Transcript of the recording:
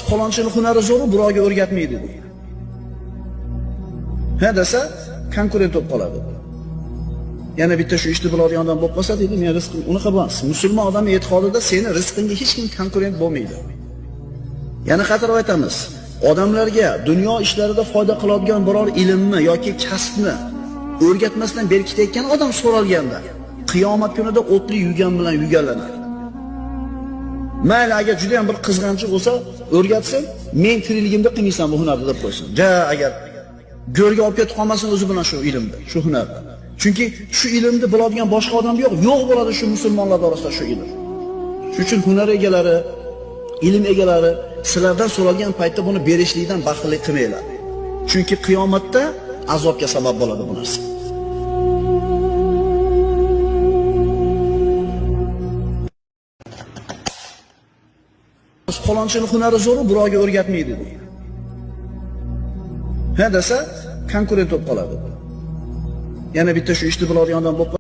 falonchining hunari zo'r, birovga o'rgatmaydi deydi. Ha desa, konkurent bo'lib qoladi. Yana bitta shu ishni biladigan odam bo'lib qolsa deydi, men rizqim unaqa emas. Musulmon odamning e'tiqodida seni rizqingga hech kim konkurent bo'lmaydi. Yana qaytarib aytamiz. Odamlarga dunyo ishlarida foyda qiladigan biror ilmni yoki kasbni o'rgatmasdan berkitayotgan odam so'ralganda, qiyomat kunida o'tli yugan bilan yuganlanadi. Mayli agar juda ham bir qizg'anchiq bo'lsa, o'rgatsin, men tirikligimda qilmaysan bu hunarni deb qo'ysin. Ja, agar go'rga olib ketib qolmasin o'zi bilan shu ilmda, shu hunarda. Chunki shu ilmni biladigan boshqa odam yo'q bo'ladi shu musulmonlar orasida shu ilm. Shuning uchun hunar egalari, ilm egalari sizlardan so'ralgan paytda buni berishlikdan baxtli qilmanglar. Chunki qiyomatda azobga sabab bo'ladi bu narsa. Falonchining hunari zo'r, birovga o'rgatmaydi deydi. Ha desa, konkurent bo'lib qoladi. Yana bitta shu ishni biladigan odam bo'lib